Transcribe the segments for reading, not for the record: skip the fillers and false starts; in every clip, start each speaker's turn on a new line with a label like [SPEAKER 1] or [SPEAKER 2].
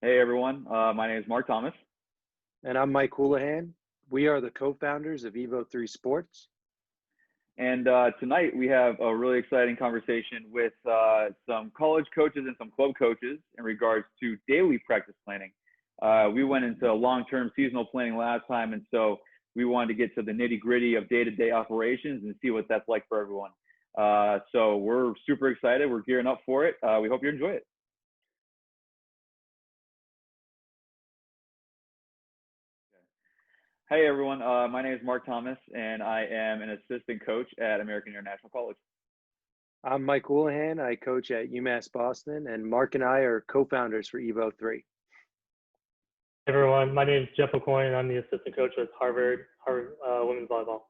[SPEAKER 1] Hey everyone, my name is Mark Thomas.
[SPEAKER 2] And I'm Mike Houlihan. We are the co-founders of Evo3 Sports.
[SPEAKER 1] And tonight we have a really exciting conversation with some college coaches and some club coaches in regards to daily practice planning. We went into long-term seasonal planning last time, and so we wanted to get to the nitty-gritty of day-to-day operations and see what that's like for everyone. So we're super excited. We're gearing up for it. We hope you enjoy it. Hey everyone, my name is Mark Thomas, and I am an assistant coach at American International College.
[SPEAKER 2] I'm Mike Houlihan. I coach at UMass Boston, and Mark and I are co-founders for Evo3.
[SPEAKER 3] Hey everyone, my name is Jeff O'Coin, and I'm the assistant coach with Harvard Women's Volleyball.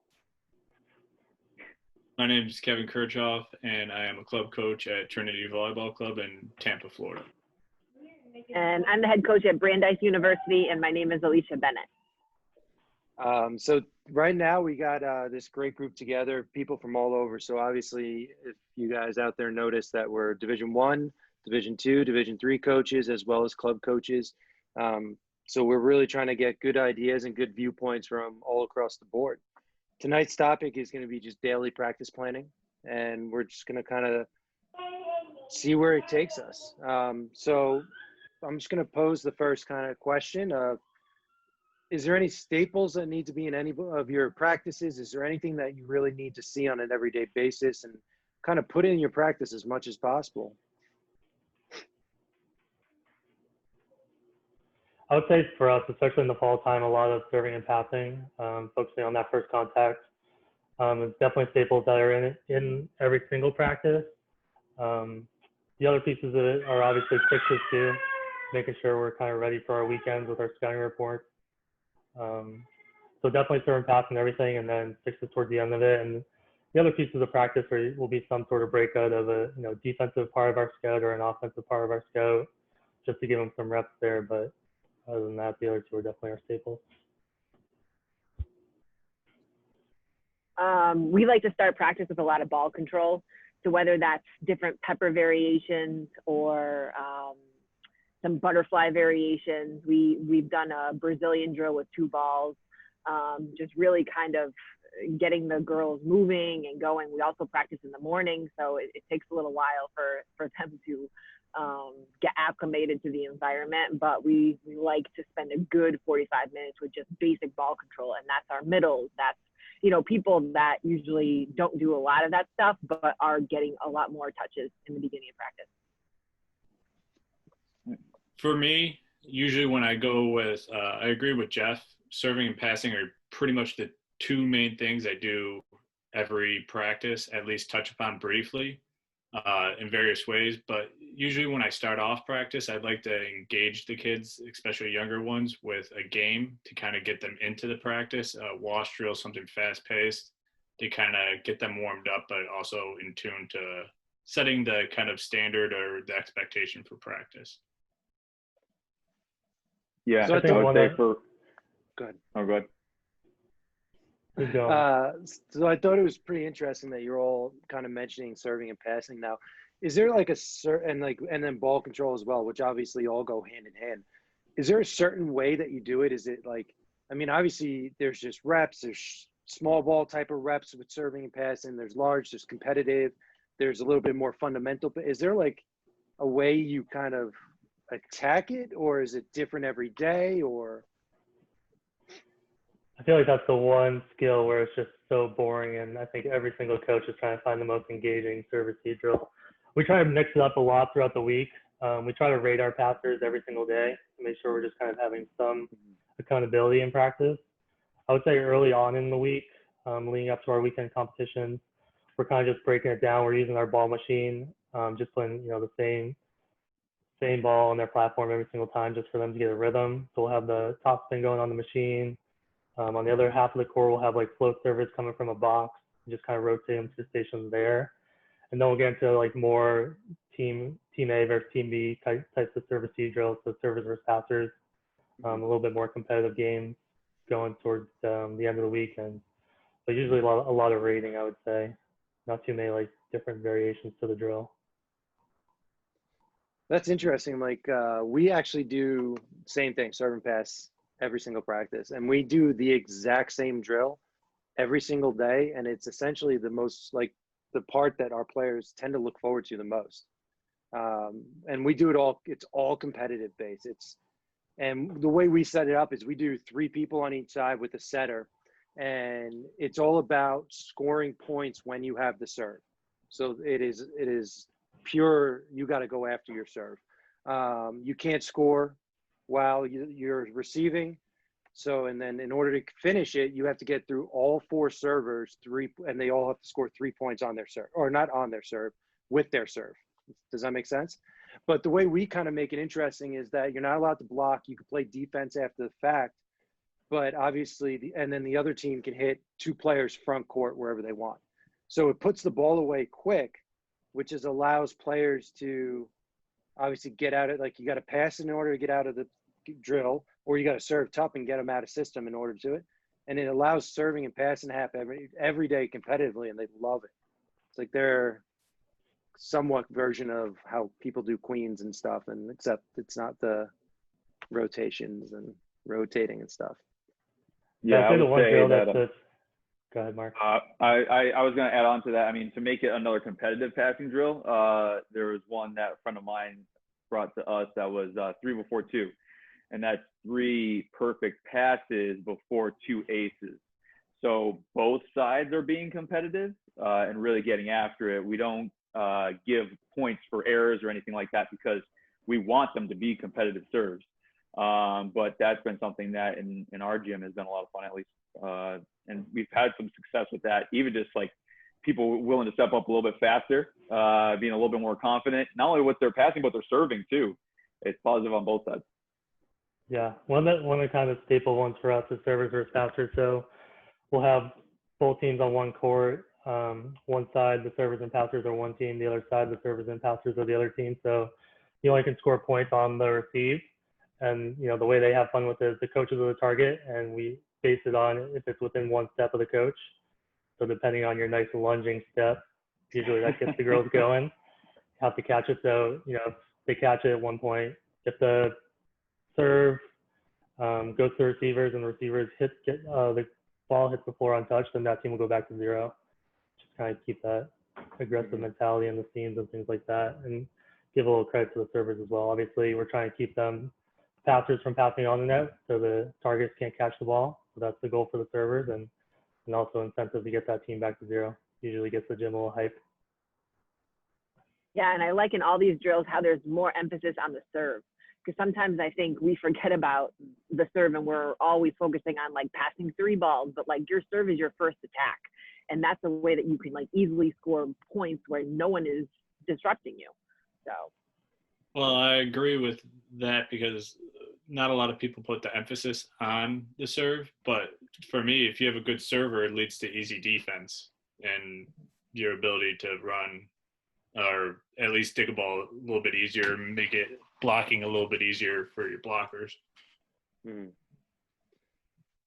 [SPEAKER 4] My name is Kevin Kirchhoff, and I am a club coach at Trinity Volleyball Club in Tampa, Florida.
[SPEAKER 5] And I'm the head coach at Brandeis University, and my name is Alicia Bennett.
[SPEAKER 2] So right now we got this great group together, people from all over. So obviously, if you guys out there notice that we're Division I, Division II, Division III coaches, as well as club coaches. So we're really trying to get good ideas and good viewpoints from all across the board. Tonight's topic is going to be just daily practice planning, and we're just going to kind of see where it takes us. So I'm just going to pose the first kind of question of, is there any staples that need to be in any of your practices? Is there anything that you really need to see on an everyday basis and kind of put in your practice as much as possible?
[SPEAKER 3] I would say for us, especially in the fall time, a lot of serving and passing, focusing on that first contact. It's definitely staples that are in every single practice. The other pieces of it are obviously fixes too, making sure we're kind of ready for our weekends with our scouting reports. So definitely serving, passing, everything, and then fixes towards the end of it. And the other pieces of practice will be some sort of breakout of a defensive part of our scout or an offensive part of our scout, just to give them some reps there. But other than that, the other two are definitely our staples.
[SPEAKER 5] We like to start practice with a lot of ball control. So whether that's different pepper variations or some butterfly variations, we've done a Brazilian drill with 2 balls, just really kind of getting the girls moving and going. We also practice in the morning, so it takes a little while for them to get acclimated to the environment, but we like to spend a good 45 minutes with just basic ball control, and that's our middles. That's people that usually don't do a lot of that stuff, but are getting a lot more touches in the beginning of practice.
[SPEAKER 4] For me, usually when I go with, I agree with Jeff, serving and passing are pretty much the 2 main things I do every practice, at least touch upon briefly in various ways. But usually when I start off practice, I'd like to engage the kids, especially younger ones, with a game to kind of get them into the practice, wash drill, something fast-paced to kind of get them warmed up, but also in tune to setting the kind of standard or the expectation for practice.
[SPEAKER 1] Yeah,
[SPEAKER 3] So
[SPEAKER 1] I would say for.
[SPEAKER 2] Go ahead.
[SPEAKER 1] Oh, go ahead.
[SPEAKER 2] So I thought it was pretty interesting that you're all kind of mentioning serving and passing now. Is there like a certain and then ball control as well, which obviously all go hand in hand. Is there a certain way that you do it? Is it like, I mean, obviously there's just reps, there's small ball type of reps with serving and passing, there's large, there's competitive, there's a little bit more fundamental, but is there like a way you kind of attack it, or is it different every day? Or
[SPEAKER 3] I feel like that's the one skill where it's just so boring, and I think every single coach is trying to find the most engaging service drill. We try to mix it up a lot throughout the week. We try to rate our passers every single day to make sure we're just kind of having some accountability in practice. I would say early on in the week, leading up to our weekend competitions, we're kind of just breaking it down. We're using our ball machine, just putting the same ball on their platform every single time, just for them to get a rhythm. So we'll have the top spin going on the machine. On the other half of the court, we'll have like float servers coming from a box, and just kind of rotate them to the stations there. And then we'll get into like more team A versus team B types of service drills, so servers versus passers, a little bit more competitive games going towards the end of the weekend. But usually a lot of rating, I would say. Not too many like different variations to the drill.
[SPEAKER 2] That's interesting. Like we actually do same thing, serve and pass every single practice, and we do the exact same drill every single day. And it's essentially the most like the part that our players tend to look forward to the most. And we do it all. It's all competitive based. And the way we set it up is we do 3 people on each side with a setter, and it's all about scoring points when you have the serve. So it is pure. You got to go after your serve. You can't score while you're receiving. So, and then in order to finish it, you have to get through all 4 servers, and they all have to score 3 points on their serve, or not on their serve, with their serve. Does that make sense? But the way we kind of make it interesting is that you're not allowed to block. You can play defense after the fact, but obviously, and then the other team can hit 2 players front court wherever they want. So it puts the ball away quick, which allows players to obviously get out of, like, you got to pass in order to get out of the drill, or you got to serve tough and get them out of system in order to it. And it allows serving and passing to happen every day competitively, and they love it. It's like they're somewhat version of how people do queens and stuff, and except it's not the rotations and rotating and stuff.
[SPEAKER 1] Yeah, I would say that.
[SPEAKER 3] Go ahead, Mark.
[SPEAKER 1] I was going to add on to that. I mean, to make it another competitive passing drill, there was one that a friend of mine brought to us that was 3 before 2, and that's 3 perfect passes before 2 aces. So both sides are being competitive and really getting after it. We don't give points for errors or anything like that because we want them to be competitive serves. But that's been something that in our gym has been a lot of fun, at least. And we've had some success with that, even just like people willing to step up a little bit faster, being a little bit more confident, not only with their passing, but their serving too. It's positive on both sides.
[SPEAKER 3] Yeah, one of the kind of staple ones for us is servers versus passers. So we'll have both teams on one court. One side, the servers and passers are one team. The other side, the servers and passers are the other team. So you only can score points on the receive. And, the way they have fun with it is the coaches are the target, and we base it on if it's within 1 step of the coach. So depending on your nice lunging step, usually that gets the girls going. You have to catch it. So, if they catch it at 1 point, if the serve goes to the receivers and the receivers the ball hits the floor untouched, then that team will go back to 0. Just kind of keep that aggressive mentality in the seams and things like that, and give a little credit to the servers as well. Obviously, we're trying to keep them passers from passing on the net, so the targets can't catch the ball. So that's the goal for the servers, and also incentive to get that team back to 0. Usually gets the gym a little hype.
[SPEAKER 5] Yeah, and I like in all these drills how there's more emphasis on the serve, because sometimes I think we forget about the serve and we're always focusing on like passing 3 balls, but like your serve is your first attack, and that's a way that you can like easily score points where no one is disrupting you. So.
[SPEAKER 4] Well, I agree with that because not a lot of people put the emphasis on the serve, but for me, if you have a good server, it leads to easy defense and your ability to run or at least dig a ball a little bit easier, make it blocking a little bit easier for your blockers.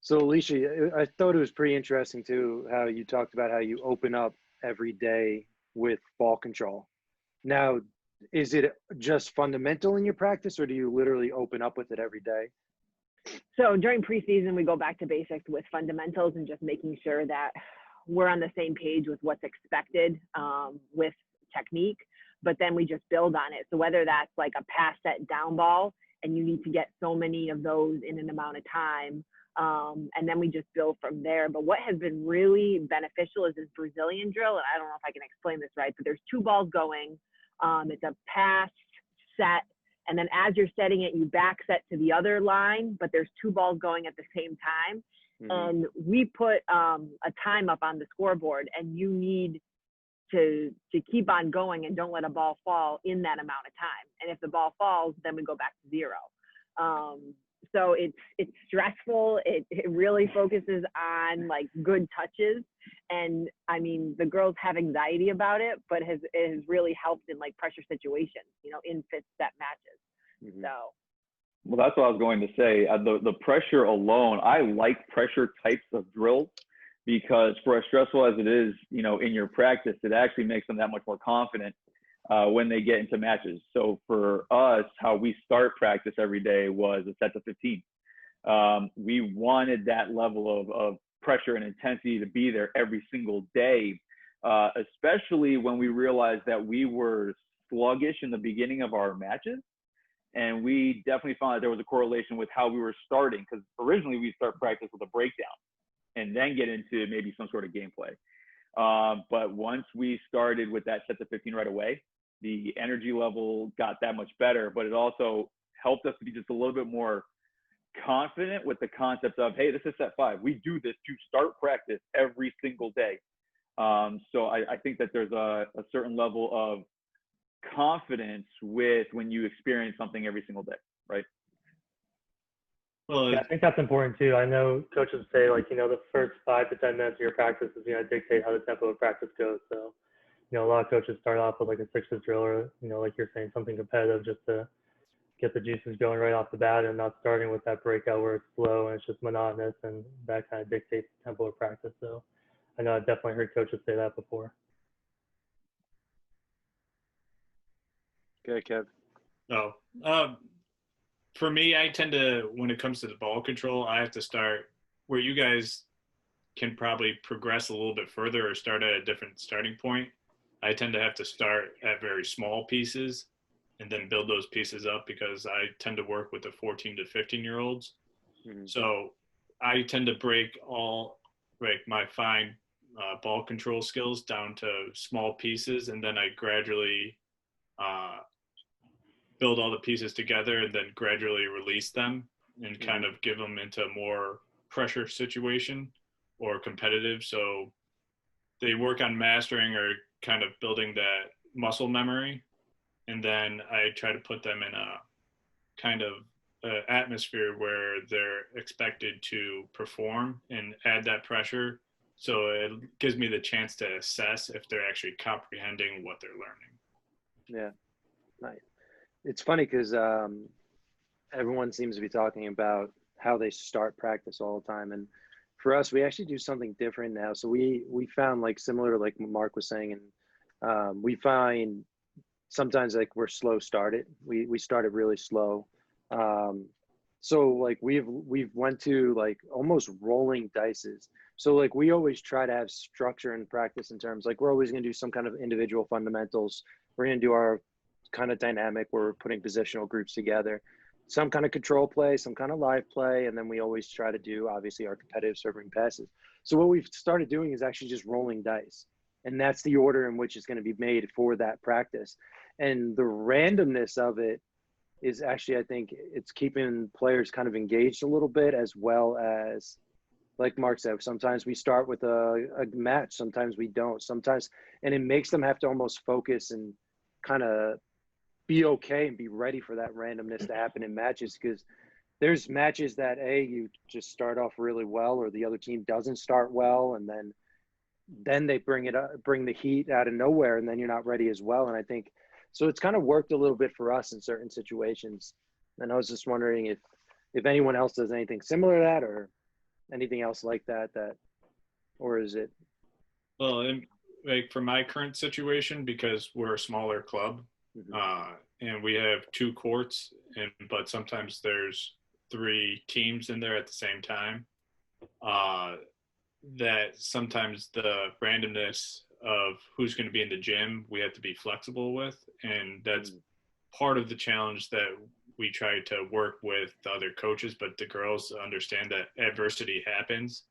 [SPEAKER 2] So Alicia, I thought it was pretty interesting too, how you talked about how you open up every day with ball control. Now, is it just fundamental in your practice, or do you literally open up with it every day?
[SPEAKER 5] So during preseason, we go back to basics with fundamentals and just making sure that we're on the same page with what's expected with technique, but then we just build on it. So whether that's like a pass set down ball and you need to get so many of those in an amount of time, and then we just build from there. But what has been really beneficial is this Brazilian drill, and I don't know if I can explain this right, but there's 2 balls going. It's a pass, set, and then as you're setting it, you back set to the other line, but there's 2 balls going at the same time. And we put a time up on the scoreboard, and you need to keep on going and don't let a ball fall in that amount of time. And if the ball falls, then we go back to 0. So it's stressful. It really focuses on like good touches. And I mean, the girls have anxiety about it, but it has really helped in like pressure situations, in 5th set matches. So.
[SPEAKER 1] Well, that's what I was going to say. The pressure alone, I like pressure types of drills because for as stressful as it is, in your practice, it actually makes them that much more confident when they get into matches. So for us, how we start practice every day was a set to 15. We wanted that level of pressure and intensity to be there every single day, especially when we realized that we were sluggish in the beginning of our matches. And we definitely found that there was a correlation with how we were starting, because originally we start practice with a breakdown and then get into maybe some sort of gameplay. But once we started with that set to 15 right away, the energy level got that much better, but it also helped us to be just a little bit more confident with the concept of, hey, this is set 5. We do this to start practice every single day. So I think that there's a certain level of confidence with when you experience something every single day, right?
[SPEAKER 3] Well, yeah, I think that's important too. I know coaches say, like, the first 5 to 10 minutes of your practice is going to dictate how the tempo of practice goes. So, a lot of coaches start off with like a 6-minute drill, or, like you're saying, something competitive just to get the juices going right off the bat, and not starting with that breakout where it's slow and it's just monotonous, and that kind of dictates the tempo of practice. So I know I've definitely heard coaches say that before.
[SPEAKER 2] Okay, Kev.
[SPEAKER 4] Oh, for me, I tend to, when it comes to the ball control, I have to start where you guys can probably progress a little bit further or start at a different starting point. I tend to have to start at very small pieces and then build those pieces up, because I tend to work with the 14 to 15-year-olds. Mm-hmm. So I tend to break my fine ball control skills down to small pieces, and then I gradually build all the pieces together and then gradually release them and kind of give them into a more pressure situation or competitive. So they work on mastering or kind of building that muscle memory. And then I try to put them in a kind of atmosphere where they're expected to perform and add that pressure. So it gives me the chance to assess if they're actually comprehending what they're learning.
[SPEAKER 2] Yeah, nice. It's funny because everyone seems to be talking about how they start practice all the time. And for us, we actually do something different now. So we found, like, similar to like Mark was saying, and we find sometimes like we're slow started. We started really slow. So like we've went to like almost rolling dices. So like we always try to have structure in practice in terms, like, we're always going to do some kind of individual fundamentals. We're going to do our kind of dynamic where we're putting positional groups together, some kind of control play, some kind of live play. And then we always try to do, obviously, our competitive serving passes. So what we've started doing is actually just rolling dice. And that's the order in which it's going to be made for that practice. And the randomness of it is actually, I think it's keeping players kind of engaged a little bit, as well as, like Mark said, sometimes we start with a match, sometimes we don't, and it makes them have to almost focus and kind of be okay and be ready for that randomness to happen in matches, because there's matches that you just start off really well, or the other team doesn't start well, and then they bring the heat out of nowhere, and then you're not ready as well. And I think so it's kind of worked a little bit for us in certain situations. And I was just wondering if anyone else does anything similar to that, or anything else like that, or is it?
[SPEAKER 4] Well, like for my current situation, because we're a smaller club, and we have 2 courts, but sometimes there's 3 teams in there at the same time, that sometimes the randomness of who's going to be in the gym, we have to be flexible with. And that's part of the challenge that we try to work with the other coaches, but the girls understand that adversity happens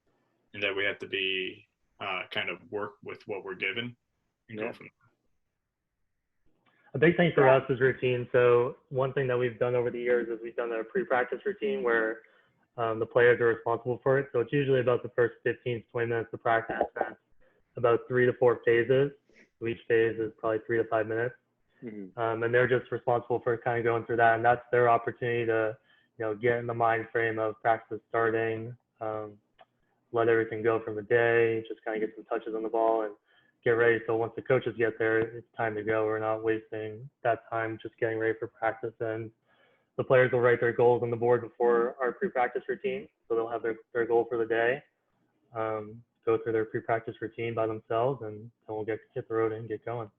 [SPEAKER 4] and that we have to be kind of work with what we're given and go from there.
[SPEAKER 3] A big thing for us is routine. So one thing that we've done over the years is we've done a pre-practice routine where the players are responsible for it. So it's usually about the first 15 to 20 minutes of practice, and about 3 to 4 phases. So each phase is probably 3 to 5 minutes. And they're just responsible for kind of going through that. And that's their opportunity to, get in the mind frame of practice starting, let everything go from the day, just kind of get some touches on the ball and get ready. So once the coaches get there, it's time to go. We're not wasting that time just getting ready for practice. And the players will write their goals on the board before our pre-practice routine. So they'll have their goal for the day, go through their pre-practice routine by themselves, and then we'll get the road in, get going.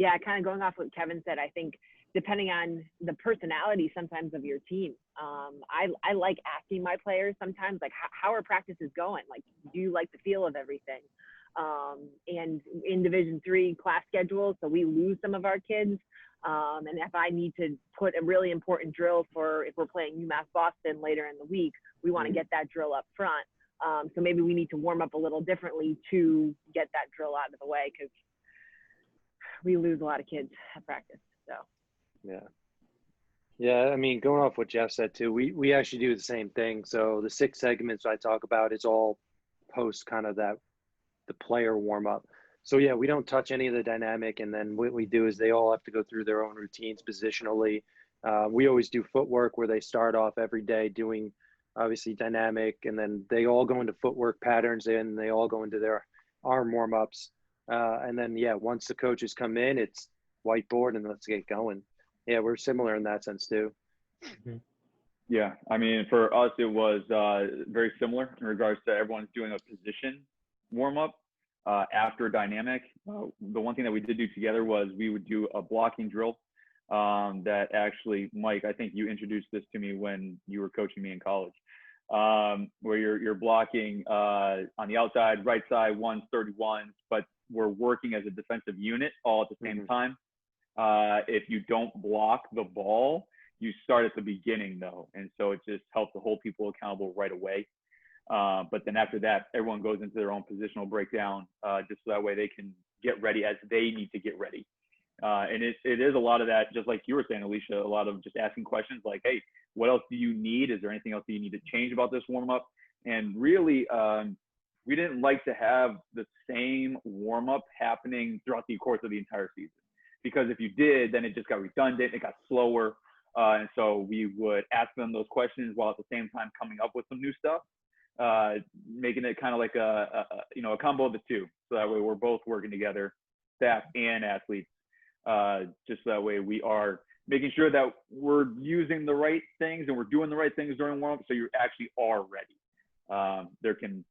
[SPEAKER 5] yeah, kind of going off what Kevin said, I think depending on the personality sometimes of your team, I like asking my players sometimes, like, how are practices going? Like, do you like the feel of everything? And in Division III class schedule, so we lose some of our kids. And if I need to put a really important drill for if we're playing UMass Boston later in the week, we want to get that drill up front. So maybe we need to warm up a little differently to get that drill out of the way, because we lose a lot of kids at practice. So
[SPEAKER 2] yeah, I mean, going off what Jeff said too, we actually do the same thing. So the 6 segments I talk about is all post kind of the player warm up. So yeah, we don't touch any of the dynamic, and then what we do is they all have to go through their own routines positionally. We always do footwork where they start off every day doing obviously dynamic, and then they all go into footwork patterns, and they all go into their arm warm ups. And then, yeah, once the coaches come in, it's whiteboard and let's get going. Yeah, we're similar in that sense too.
[SPEAKER 1] Yeah, I mean, for us, it was very similar in regards to everyone's doing a position warm up after dynamic. The one thing that we did do together was we would do a blocking drill that actually, Mike, I think you introduced this to me when you were coaching me in college, where you're blocking on the outside, right side, 1s, 31s, but we're working as a defensive unit all at the same time. If you don't block the ball, you start at the beginning though. And so it just helps to hold people accountable right away. But then after that, everyone goes into their own positional breakdown, just so that way they can get ready as they need to get ready. And it is a lot of that, just like you were saying, Alicia, a lot of just asking questions like, hey, what else do you need? Is there anything else that you need to change about this warm up? And really, we didn't like to have the same warm up happening throughout the course of the entire season, because if you did, then it just got redundant, it got slower. And so we would ask them those questions while at the same time coming up with some new stuff, making it kind of like a combo of the two. So that way we're both working together, staff and athletes, just so that way we are making sure that we're using the right things and we're doing the right things during warm-up, so you actually are ready. There can,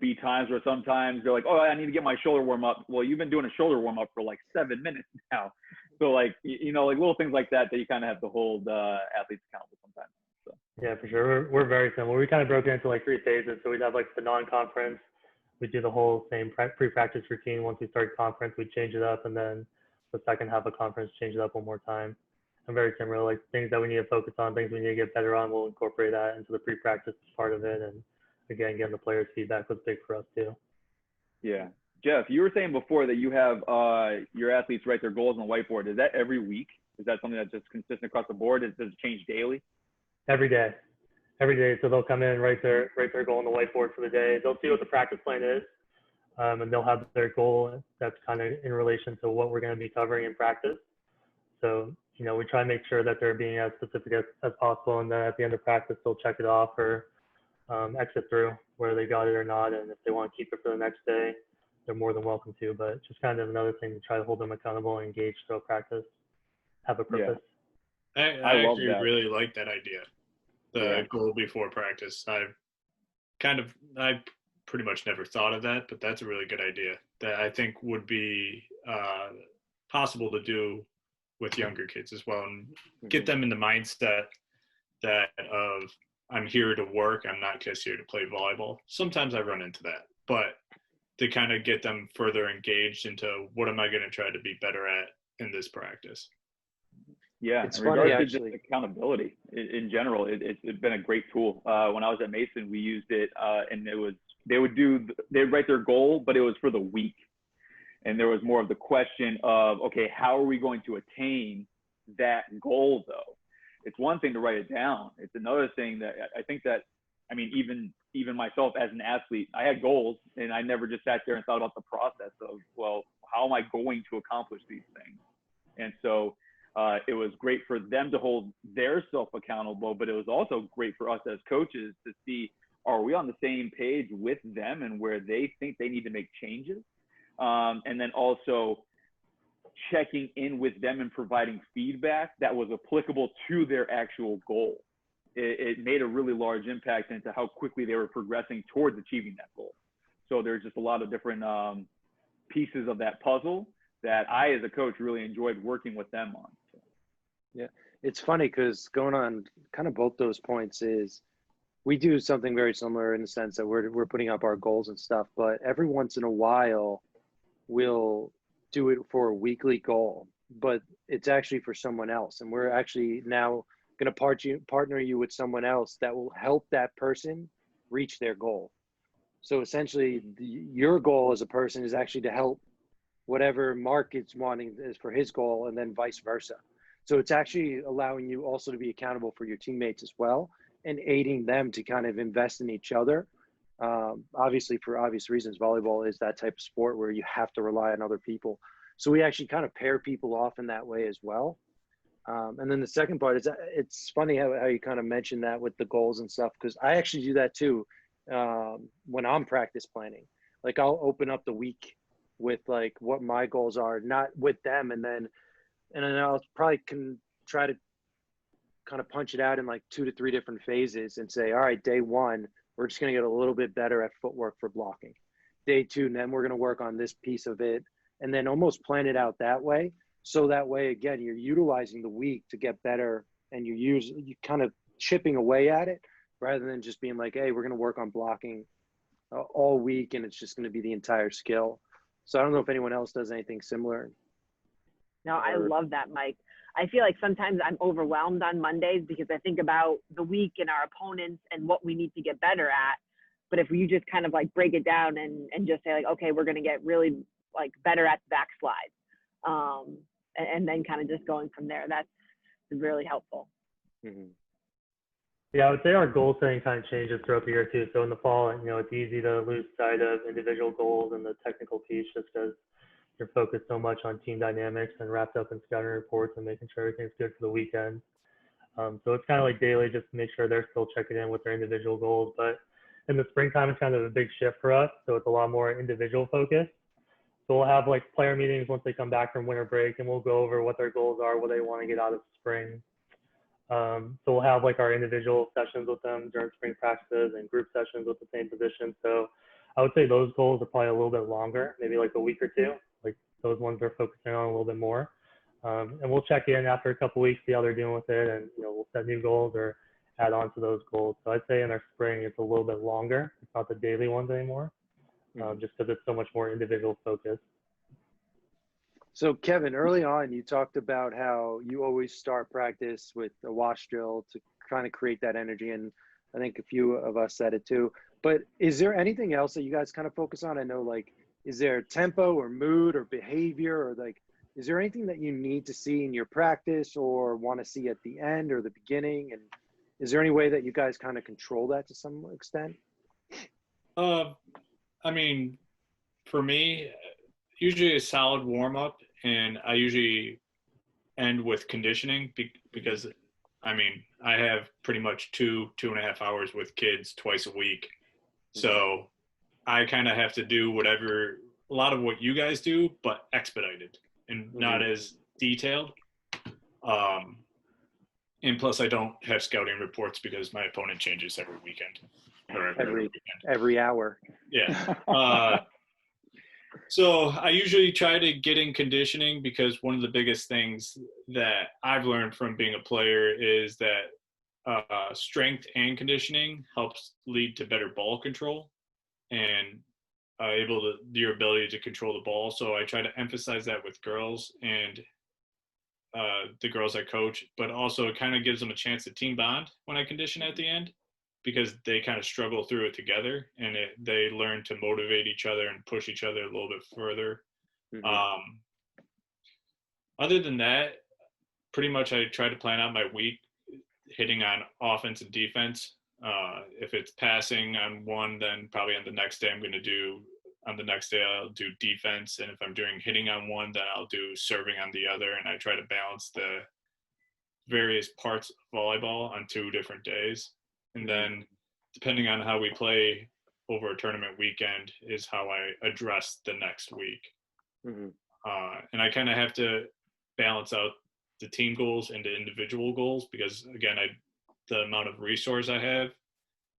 [SPEAKER 1] be times where sometimes they're like, oh, I need to get my shoulder warm up. Well, you've been doing a shoulder warm up for like 7 minutes now. So like, like little things like that you kind of have to hold athletes accountable sometimes. So.
[SPEAKER 3] Yeah, for sure. We're very similar. We kind of broke it into like 3 phases. So we'd have like the non-conference. We do the whole same pre-practice routine. Once we start conference, we change it up, and then the second half of conference, change it up one more time. And very similar, like things that we need to focus on, things we need to get better on, we'll incorporate that into the pre-practice part of it. And again, getting the players' feedback was big for us too.
[SPEAKER 1] Yeah. Jeff, you were saying before that you have your athletes write their goals on the whiteboard. Is that every week? Is that something that's just consistent across the board? Does it change daily?
[SPEAKER 3] Every day. So they'll come in and write their goal on the whiteboard for the day. They'll see what the practice plan is, and they'll have their goal that's kind of in relation to what we're going to be covering in practice. So, we try to make sure that they're being as specific as possible, and then at the end of practice, they'll check it off or exit through whether they got it or not. And if they want to keep it for the next day, they're more than welcome to. But just kind of another thing to try to hold them accountable and engaged throughout practice, have a purpose.
[SPEAKER 4] Yeah. I actually really like that idea. The goal before practice. I pretty much never thought of that, but that's a really good idea that I think would be possible to do with younger kids as well, and get them in the mindset that of I'm here to work. I'm not just here to play volleyball. Sometimes I run into that, but to kind of get them further engaged into what am I going to try to be better at in this practice.
[SPEAKER 1] Yeah,
[SPEAKER 2] it's
[SPEAKER 1] in
[SPEAKER 2] funny,
[SPEAKER 1] regards to
[SPEAKER 2] actually.
[SPEAKER 1] just accountability in general, it's been a great tool. When I was at Mason, we used it, and it was they'd write their goal, but it was for the week, and there was more of the question of, okay, how are we going to attain that goal though? It's one thing to write it down. It's another thing that I think that, I mean, even myself as an athlete, I had goals, and I never just sat there and thought about the process of, well, how am I going to accomplish these things? And so it was great for them to hold their self accountable, but it was also great for us as coaches to see, are we on the same page with them and where they think they need to make changes? And then also checking in with them and providing feedback that was applicable to their actual goal. It made a really large impact into how quickly they were progressing towards achieving that goal. So there's just a lot of different pieces of that puzzle that I, as a coach, really enjoyed working with them on. So.
[SPEAKER 2] Yeah, it's funny because going on kind of both those points is we do something very similar in the sense that we're putting up our goals and stuff, but every once in a while we'll do it for a weekly goal, but it's actually for someone else, and we're actually now going to partner you with someone else that will help that person reach their goal. So essentially, your goal as a person is actually to help whatever Mark is wanting is for his goal, and then vice versa. So it's actually allowing you also to be accountable for your teammates as well, and aiding them to kind of invest in each other. Obviously, for obvious reasons, volleyball is that type of sport where you have to rely on other people. So we actually kind of pair people off in that way as well. And then the second part is it's funny how you kind of mentioned that with the goals and stuff, because I actually do that too when I'm practice planning. Like I'll open up the week with like what my goals are, not with them, and then I'll probably can try to kind of punch it out in like 2 to 3 different phases and say, all right, day 1, we're just going to get a little bit better at footwork for blocking. Day 2, and then we're going to work on this piece of it, and then almost plan it out that way. So that way, again, you're utilizing the week to get better, and you kind of chipping away at it rather than just being like, hey, we're going to work on blocking all week, and it's just going to be the entire skill. So I don't know if anyone else does anything similar.
[SPEAKER 5] No, I love that, Mike. I feel like sometimes I'm overwhelmed on Mondays because I think about the week and our opponents and what we need to get better at. But if you just kind of like break it down and just say like, okay, we're going to get really like better at the backslide. And then kind of just going from there, that's really helpful.
[SPEAKER 2] Mm-hmm.
[SPEAKER 3] Yeah, I would say our goal setting kind of changes throughout the year too. So in the fall, it's easy to lose sight of individual goals and the technical piece just because you're focused so much on team dynamics and wrapped up in scouting reports and making sure everything's good for the weekend. So it's kind of like daily, just to make sure they're still checking in with their individual goals. But in the springtime, it's kind of a big shift for us. So it's a lot more individual focused. So we'll have like player meetings once they come back from winter break, and we'll go over what their goals are, what they want to get out of spring. So we'll have like our individual sessions with them during spring practices and group sessions with the same position. So I would say those goals are probably a little bit longer, maybe like a week or two. Like those ones are focusing on a little bit more. And we'll check in after a couple of weeks, see how they're doing with it, and we'll set new goals or add on to those goals. So I'd say in our spring it's a little bit longer. It's not the daily ones anymore, just because it's so much more individual focused.
[SPEAKER 2] So Kevin, early on, you talked about how you always start practice with a wash drill to kind of create that energy. And I think a few of us said it too, but is there anything else that you guys kind of focus on? I know, like, is there tempo or mood or behavior, or like, is there anything that you need to see in your practice or want to see at the end or the beginning? And is there any way that you guys kind of control that to some extent?
[SPEAKER 4] I mean, for me, usually a solid warm up, and I usually end with conditioning because I mean, I have pretty much 2.5 hours with kids twice a week. So I kind of have to do a lot of what you guys do, but expedited and not as detailed. And plus I don't have scouting reports because my opponent changes every weekend or
[SPEAKER 2] every hour.
[SPEAKER 4] Yeah. So I usually try to get in conditioning because one of the biggest things that I've learned from being a player is that strength and conditioning helps lead to better ball control and your ability to control the ball. So I try to emphasize that with girls and the girls I coach, but also it kind of gives them a chance to team bond when I condition at the end, because they kind of struggle through it together, and they learn to motivate each other and push each other a little bit further. Other than that, pretty much I try to plan out my week hitting on offense and defense. If it's passing on one, then probably on the next day I'll do defense. And if I'm doing hitting on one, then I'll do serving on the other. And I try to balance the various parts of volleyball on 2 different days. And then depending on how we play over a tournament weekend is how I address the next week. And I kind of have to balance out the team goals and the individual goals because, again, the amount of resource I have,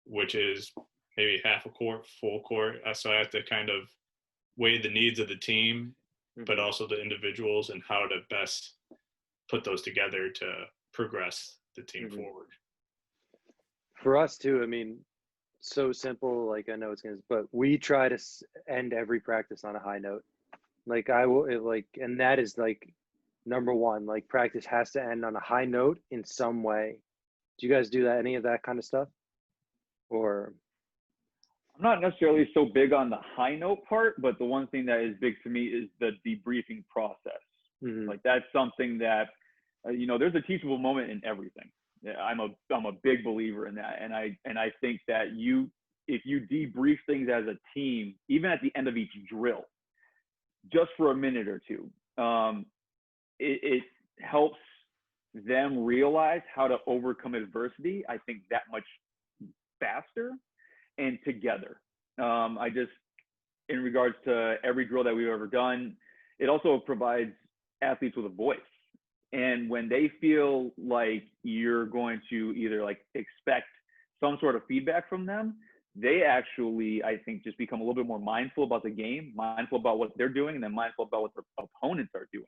[SPEAKER 4] which is maybe half a court, full court. So I have to kind of weigh the needs of the team but also the individuals and how to best put those together to progress the team forward.
[SPEAKER 2] For us too, I mean, so simple, like I know it's gonna, but we try to end every practice on a high note. Like and that is like number one, like practice has to end on a high note in some way. Do you guys do that, any of that kind of stuff? Or?
[SPEAKER 1] I'm not necessarily so big on the high note part, but the one thing that is big to me is the debriefing process. Like that's something that, there's a teachable moment in everything. I'm a big believer in that. And I think that if you debrief things as a team, even at the end of each drill, just for a minute or two, it helps them realize how to overcome adversity, I think, that much faster and together. In regards to every drill that we've ever done, it also provides athletes with a voice. And when they feel like you're going to either like expect some sort of feedback from them, they actually, I think, just become a little bit more mindful about the game, mindful about what they're doing, and then mindful about what their opponents are doing.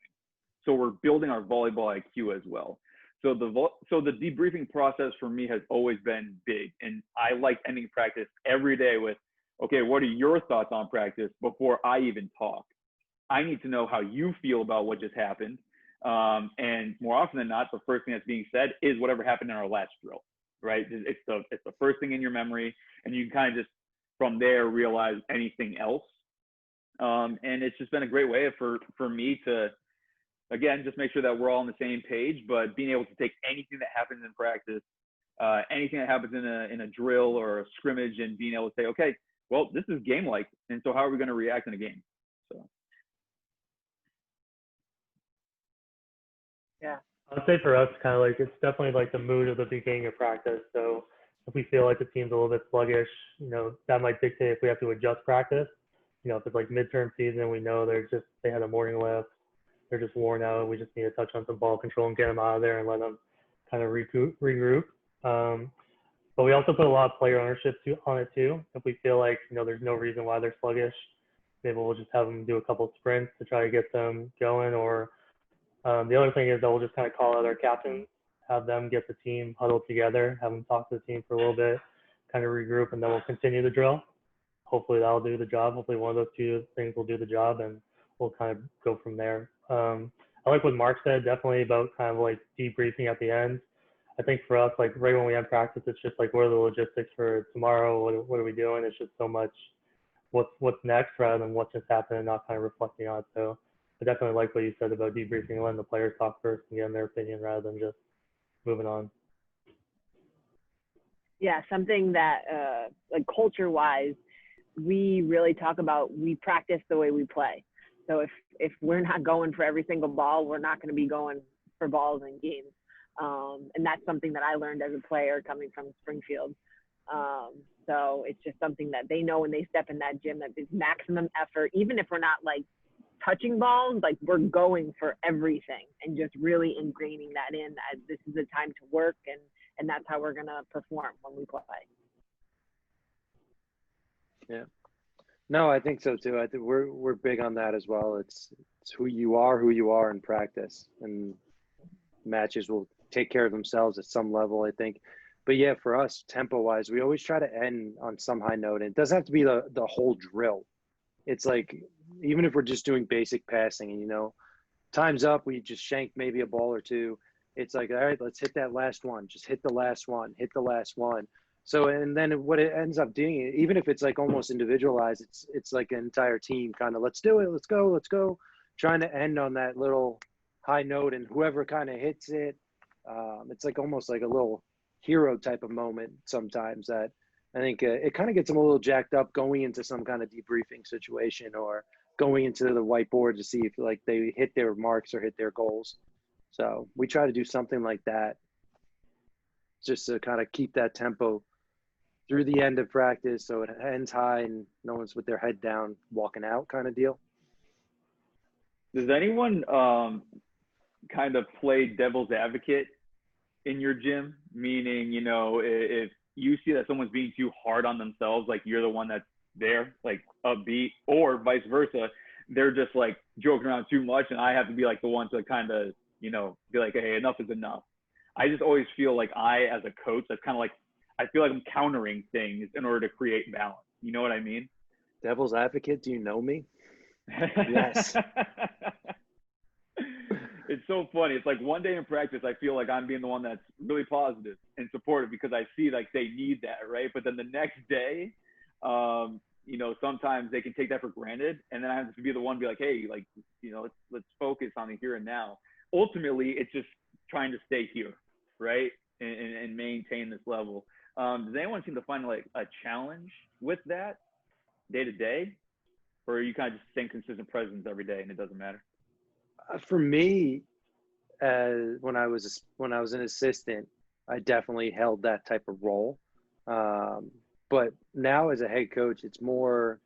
[SPEAKER 1] So we're building our volleyball IQ as well. So the debriefing process for me has always been big. And I like ending practice every day with, okay, what are your thoughts on practice before I even talk? I need to know how you feel about what just happened. And more often than not, the first thing that's being said is whatever happened in our last drill, right? It's the first thing in your memory, and you can kind of just from there realize anything else. And it's just been a great way for me to, again, just make sure that we're all on the same page, but being able to take anything that happens in practice, anything that happens in a drill or a scrimmage, and being able to say, okay, well, this is game-like, and so how are we going to react in a game? So.
[SPEAKER 5] Yeah.
[SPEAKER 3] I'd say for us, kind of like it's definitely like the mood of the beginning of practice. So if we feel like the team's a little bit sluggish, that might dictate if we have to adjust practice. If it's like midterm season, we know they had a morning lift, they're just worn out. We just need to touch on some ball control and get them out of there and let them kind of regroup. But we also put a lot of player ownership on it too. If we feel like there's no reason why they're sluggish, maybe we'll just have them do a couple sprints to try to get them going, or the other thing is that we'll just kind of call out our captains, have them get the team huddled together, have them talk to the team for a little bit, kind of regroup, and then we'll continue the drill. Hopefully that'll do the job. Hopefully one of those two things will do the job, and we'll kind of go from there. I like what Mark said, definitely about kind of like debriefing at the end. I think for us, like right when we end practice, it's just like, what are the logistics for tomorrow? What are we doing? It's just so much what's next rather than what just happened and not kind of reflecting on it. So I definitely like what you said about debriefing, letting the players talk first and getting their opinion rather than just moving on.
[SPEAKER 5] Yeah, something that like culture-wise, we really talk about, we practice the way we play. So if we're not going for every single ball, we're not going to be going for balls in games. And that's something that I learned as a player coming from Springfield. So it's just something that they know when they step in that gym, that it's maximum effort, even if we're not like touching balls, like we're going for everything and just really ingraining that in as this is a time to work, and that's how we're going to perform when we play.
[SPEAKER 2] Yeah. No, I think so too. I think we're big on that as well. It's who you are in practice, and matches will take care of themselves at some level, I think. But yeah, for us, tempo wise, we always try to end on some high note. And it doesn't have to be the whole drill. It's like, even if we're just doing basic passing and, time's up, we just shank maybe a ball or two. It's like, all right, let's hit that last one. Just hit the last one, hit the last one. So, and then what it ends up doing, even if it's like almost individualized, it's like an entire team kind of, let's do it, let's go, trying to end on that little high note, and whoever kind of hits it, it's like almost like a little hero type of moment sometimes that I think it kind of gets them a little jacked up going into some kind of debriefing situation or going into the whiteboard to see if like they hit their marks or hit their goals. So we try to do something like that just to kind of keep that tempo through the end of practice, so it ends high and no one's with their head down walking out kind of deal.
[SPEAKER 1] Does anyone kind of play devil's advocate in your gym? Meaning, if you see that someone's being too hard on themselves, like you're the one that's there, like upbeat, or vice versa, they're just like joking around too much, and I have to be like the one to kind of, you know, be like, hey, enough is enough. I just always feel like as a coach, that's kind of like, I feel like I'm countering things in order to create balance. You know what I mean?
[SPEAKER 2] Devil's advocate, do you know me? Yes.
[SPEAKER 1] It's so funny. It's like one day in practice, I feel like I'm being the one that's really positive and supportive because I see like they need that, right? But then the next day, you know, sometimes they can take that for granted, and then I have to be the one to be like, hey, like, you know, let's focus on the here and now. Ultimately, it's just trying to stay here, right, and maintain this level. Does anyone seem to find like a challenge with that day to day, or are you kind of just staying consistent presence every day and it doesn't matter?
[SPEAKER 2] For me, when I was an assistant, I definitely held that type of role. But now as a head coach, it's more.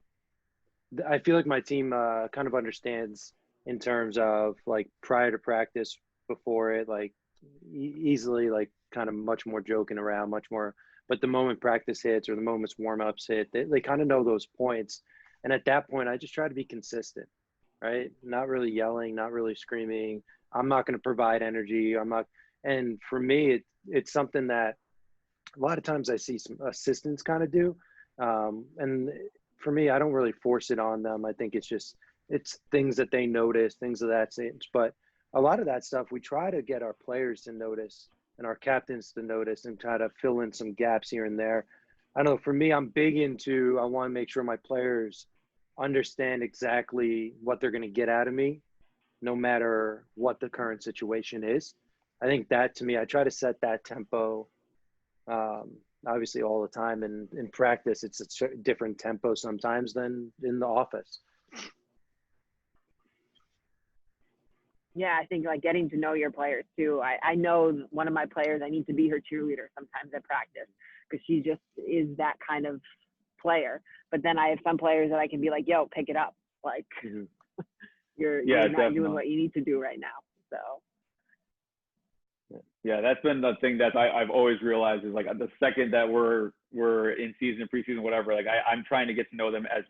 [SPEAKER 2] I feel like my team kind of understands in terms of like prior to practice, before it, like easily, like kind of much more joking around, much more. But the moment practice hits or the moment's warm ups hit, they kind of know those points. And at that point, I just try to be consistent, right? Not really yelling, not really screaming. I'm not going to provide energy. I'm not. And for me, it's something that a lot of times I see some assistants kind of do. And for me, I don't really force it on them. I think it's things that they notice, things of that sense. But a lot of that stuff, we try to get our players to notice and our captains to notice and try to fill in some gaps here and there. I know for me, I'm big into, I want to make sure my players understand exactly what they're going to get out of me, no matter what the current situation is. I think that, to me, I try to set that tempo, obviously all the time. And in practice, it's a different tempo sometimes than in the office.
[SPEAKER 5] Yeah, I think like getting to know your players too. I know one of my players, I need to be her cheerleader sometimes at practice because she just is that kind of player. But then I have some players that I can be like, yo, pick it up. Like, you're not
[SPEAKER 1] definitely
[SPEAKER 5] doing what you need to do right now. So.
[SPEAKER 1] Yeah, that's been the thing that I've always realized is like the second that we're in season, preseason, whatever, like I'm trying to get to know them as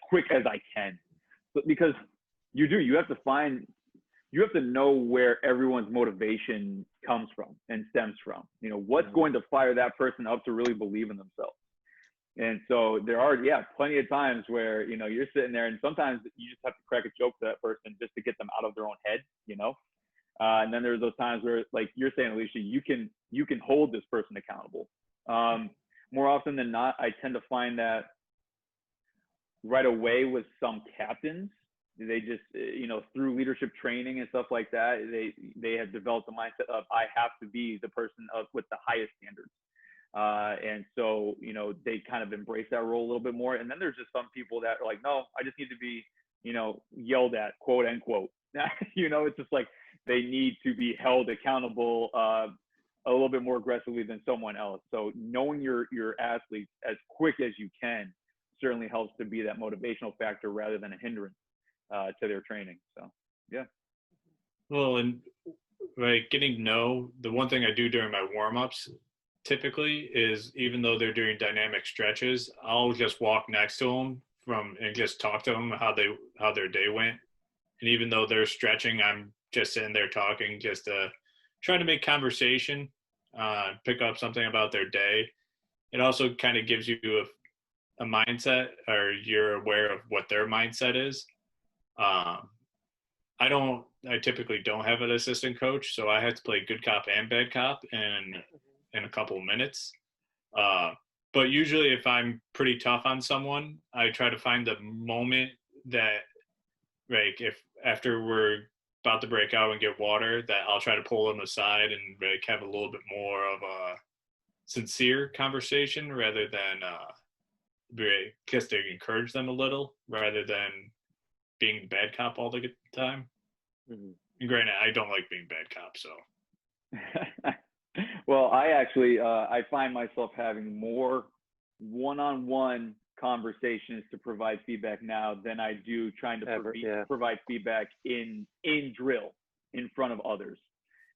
[SPEAKER 1] quick as I can, but because you have to know where everyone's motivation comes from and stems from. You know, what's going to fire that person up to really believe in themselves. And so there are, plenty of times where, you know, you're sitting there and sometimes you just have to crack a joke to that person just to get them out of their own head, you know? And then there's those times where, like you're saying, Alicia, you can hold this person accountable. More often than not, I tend to find that right away with some captains, they just, you know, through leadership training and stuff like that, they have developed the mindset of, I have to be the person with the highest standards. And so, you know, they kind of embrace that role a little bit more. And then there's just some people that are like, no, I just need to be, you know, yelled at, quote unquote. You know, it's just like they need to be held accountable a little bit more aggressively than someone else. So knowing your athletes as quick as you can certainly helps to be that motivational factor rather than a hindrance to their training. So, yeah.
[SPEAKER 4] Well, and like getting to know, the one thing I do during my warm-ups typically is, even though they're doing dynamic stretches, I'll just walk next to them and just talk to them how their day went. And even though they're stretching, I'm just sitting there talking, just trying to make conversation, pick up something about their day. It also kind of gives you a mindset, or you're aware of what their mindset is. I typically don't have an assistant coach, so I have to play good cop and bad cop in a couple of minutes. But usually if I'm pretty tough on someone, I try to find the moment that, like, if after we're about to break out and get water, that I'll try to pull them aside and like have a little bit more of a sincere conversation rather than because they encourage them a little rather than being bad cop all the time. Mm-hmm. And granted, I don't like being bad cop, so.
[SPEAKER 1] Well, I actually, I find myself having more one-on-one conversations to provide feedback now than I do trying to provide feedback in drill in front of others.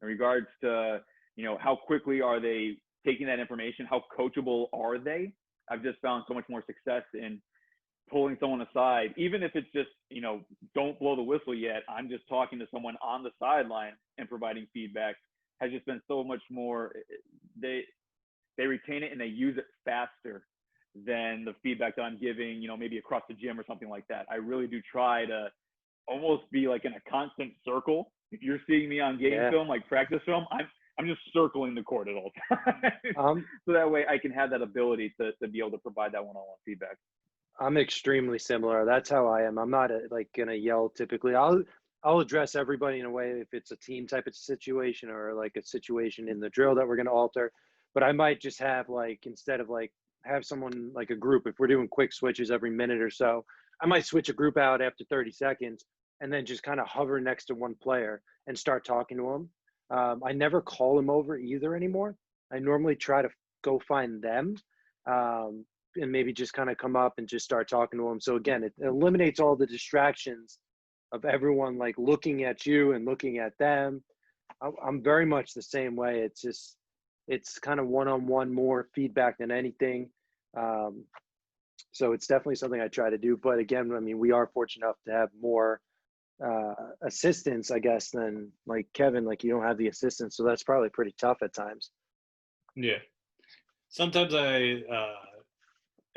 [SPEAKER 1] In regards to, you know, how quickly are they taking that information? How coachable are they? I've just found so much more success in pulling someone aside, even if it's just, don't blow the whistle yet, I'm just talking to someone on the sideline and providing feedback, has just been so much more, they retain it and they use it faster than the feedback that I'm giving, maybe across the gym or something like that. I really do try to almost be like in a constant circle. If you're seeing me on game film, like practice film, I'm just circling the court at all times. So that way I can have that ability to be able to provide that one-on-one feedback.
[SPEAKER 2] I'm extremely similar. That's how I am. I'm not like going to yell typically. I'll address everybody in a way if it's a team type of situation or like a situation in the drill that we're going to alter. But I might just have like, instead of like have someone like a group, if we're doing quick switches every minute or so, I might switch a group out after 30 seconds and then just kind of hover next to one player and start talking to them. I never call them over either anymore. I normally try to go find them and maybe just kind of come up and just start talking to them. So again, it eliminates all the distractions of everyone like looking at you and looking at them. I'm very much the same way. It's kind of one-on-one more feedback than anything. So it's definitely something I try to do. But again, I mean, we are fortunate enough to have more assistance, I guess, than like Kevin. Like you don't have the assistance, so that's probably pretty tough at times.
[SPEAKER 4] Yeah. Sometimes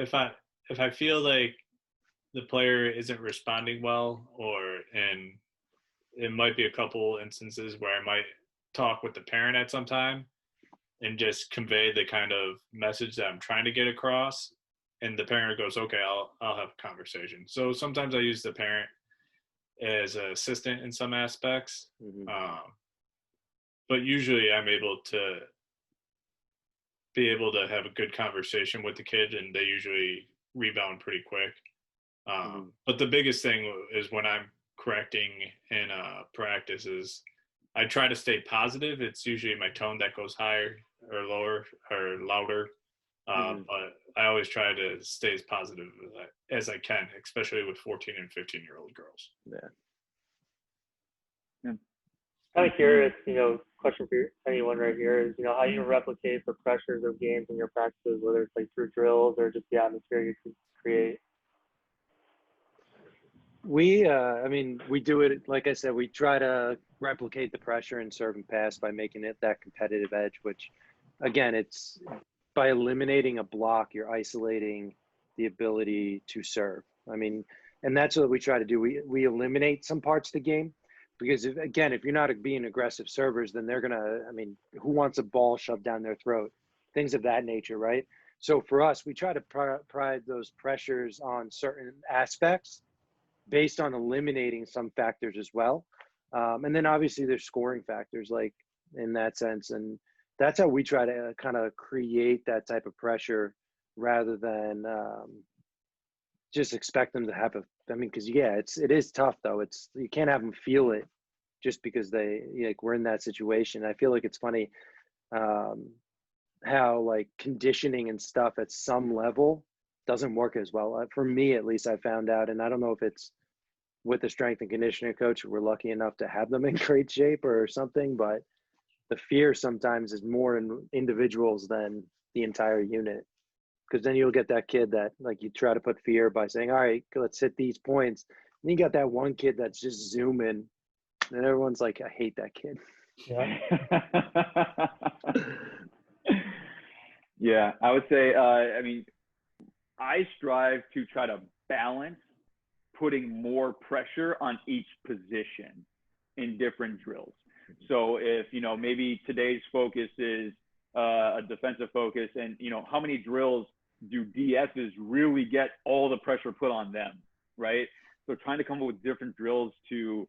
[SPEAKER 4] if I feel like the player isn't responding well, and it might be a couple instances where I might talk with the parent at some time and just convey the kind of message that I'm trying to get across, and the parent goes, okay, I'll have a conversation. So sometimes I use the parent as an assistant in some aspects. But usually I'm able to have a good conversation with the kid, and they usually rebound pretty quick. But the biggest thing is when I'm correcting in practice is I try to stay positive. It's usually my tone that goes higher or lower or louder. But I always try to stay as positive as I can, especially with 14 and 15-year-old girls.
[SPEAKER 2] Yeah.
[SPEAKER 3] Kind of curious, question for anyone right here is, how you replicate the pressures of games in your practices, whether it's like through drills or just the atmosphere you create.
[SPEAKER 2] We do it, like I said, we try to replicate the pressure in serve and pass by making it that competitive edge, which again, it's by eliminating a block, you're isolating the ability to serve. I mean, and that's what we try to do. We eliminate some parts of the game because if you're not being aggressive servers, then they're who wants a ball shoved down their throat? Things of that nature, right? So for us, we try to pride those pressures on certain aspects based on eliminating some factors as well. And then obviously there's scoring factors like in that sense. And that's how we try to kind of create that type of pressure rather than just expect them to have because it is tough though. You can't have them feel it just because we're in that situation. I feel like it's funny how like conditioning and stuff at some level doesn't work as well. For me, at least, I found out, and I don't know if it's with the strength and conditioning coach, we're lucky enough to have them in great shape or something, but the fear sometimes is more in individuals than the entire unit. Because then you'll get that kid that like you try to put fear by saying, all right, let's hit these points. And you got that one kid that's just zooming and everyone's like, I hate that kid.
[SPEAKER 3] Yeah.
[SPEAKER 1] Yeah, I would say, I strive to try to balance putting more pressure on each position in different drills. So if, maybe today's focus is a defensive focus and, how many drills do DSs really get all the pressure put on them, right? So trying to come up with different drills to,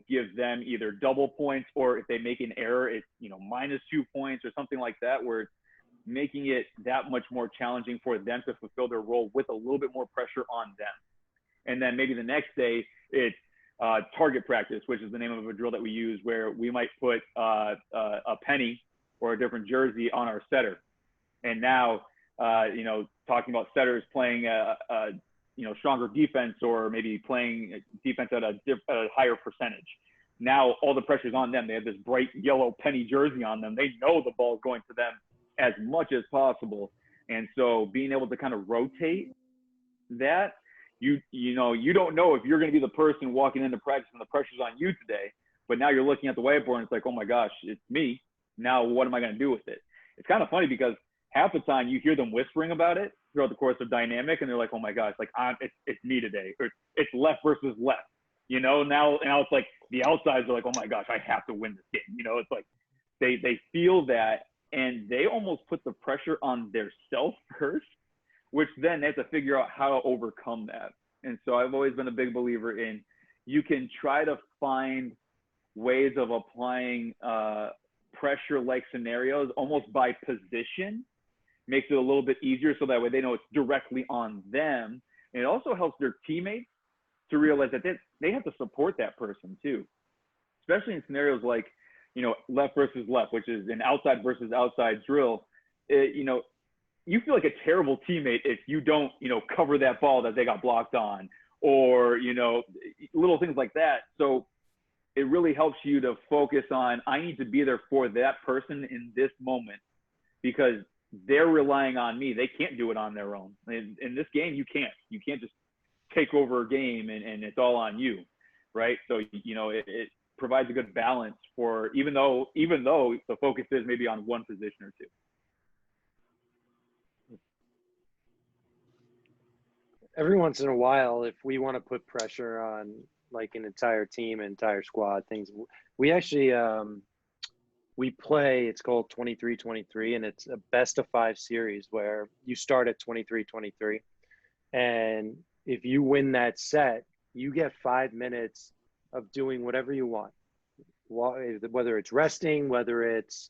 [SPEAKER 1] give them either double points or if they make an error, it's, -2 points or something like that, where it's making it that much more challenging for them to fulfill their role with a little bit more pressure on them. And then maybe the next day it's target practice, which is the name of a drill that we use, where we might put a penny or a different jersey on our setter. And now, talking about setters playing stronger defense or maybe playing defense at a higher percentage. Now all the pressure's on them. They have this bright yellow penny jersey on them. They know the ball's going to them as much as possible. And so being able to kind of rotate that you don't know if you're going to be the person walking into practice and the pressure's on you today, but now you're looking at the whiteboard and it's like, oh my gosh, it's me. Now what am I going to do with it? It's kind of funny because half the time you hear them whispering about it throughout the course of dynamic, and they're like, oh my gosh, like it's me today, or it's left versus left. Now it's like the outsides are like, oh my gosh, I have to win this game. It's like they feel that, and they almost put the pressure on their self first, which then they have to figure out how to overcome that. And so I've always been a big believer in, you can try to find ways of applying pressure-like scenarios almost by position, makes it a little bit easier, so that way they know it's directly on them. And it also helps their teammates to realize that they have to support that person too, especially in scenarios like, left versus left, which is an outside versus outside drill. You feel like a terrible teammate if you don't, cover that ball that they got blocked on, or, little things like that. So it really helps you to focus on, I need to be there for that person in this moment, because they're relying on me. They can't do it on their own. In this game, you can't just take over a game and it's all on you, right? So, it provides a good balance for, even though the focus is maybe on one position or two.
[SPEAKER 2] Every once in a while, if we want to put pressure on like an entire team, entire squad, things, we actually we play, it's called 23-23, and it's a best of 5 series where you start at 23-23, and if you win that set, you get 5 minutes of doing whatever you want, whether it's resting, whether it's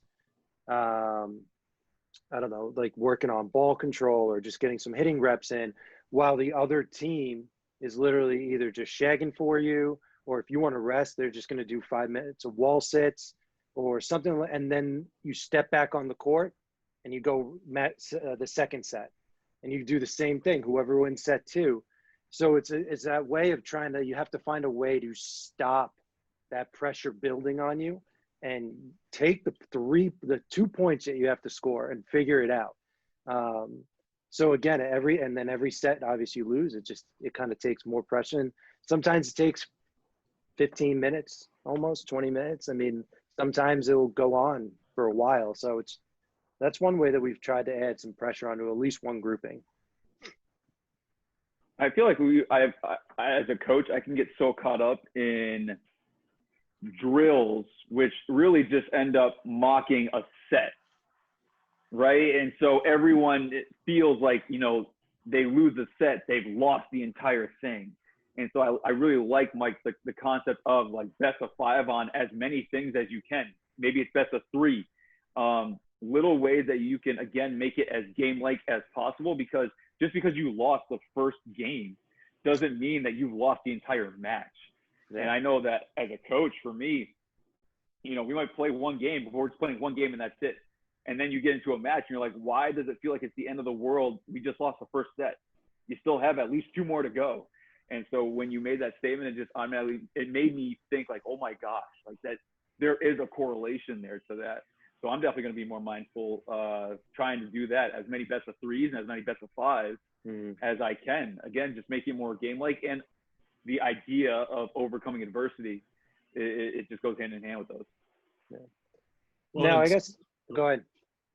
[SPEAKER 2] I don't know, like working on ball control or just getting some hitting reps in, while the other team is literally either just shagging for you, or if you want to rest, they're just going to do 5 minutes of wall sits or something. And then you step back on the court and you go the second set, and you do the same thing, whoever wins set 2. So it's that way of you have to find a way to stop that pressure building on you and take the 2 points that you have to score and figure it out. So again, every set, obviously you lose. It kind of takes more pressure. And sometimes it takes 15 minutes, almost 20 minutes. I mean, sometimes it'll go on for a while. So that's one way that we've tried to add some pressure onto at least one grouping.
[SPEAKER 1] I feel like I as a coach, I can get so caught up in drills, which really just end up mocking a set, right? And so everyone, it feels like, they lose a set, they've lost the entire thing. And so I really like, Mike, the concept of like best of 5 on as many things as you can. Maybe it's best of 3. Little ways that you can, again, make it as game-like as possible, because just because you lost the first game doesn't mean that you've lost the entire match. Yeah. And I know that as a coach, for me, we might play one game, but we're just playing one game and that's it. And then you get into a match and you're like, why does it feel like it's the end of the world? We just lost the first set. You still have at least 2 more to go. And so when you made that statement, it made me think like, oh my gosh, like that there is a correlation there to that. So I'm definitely going to be more mindful, trying to do that, as many best of 3s and as many best of 5s as I can. Again, just make it more game-like, and the idea of overcoming adversity, it just goes hand in hand with those.
[SPEAKER 2] Yeah. Well, now, I guess, go ahead.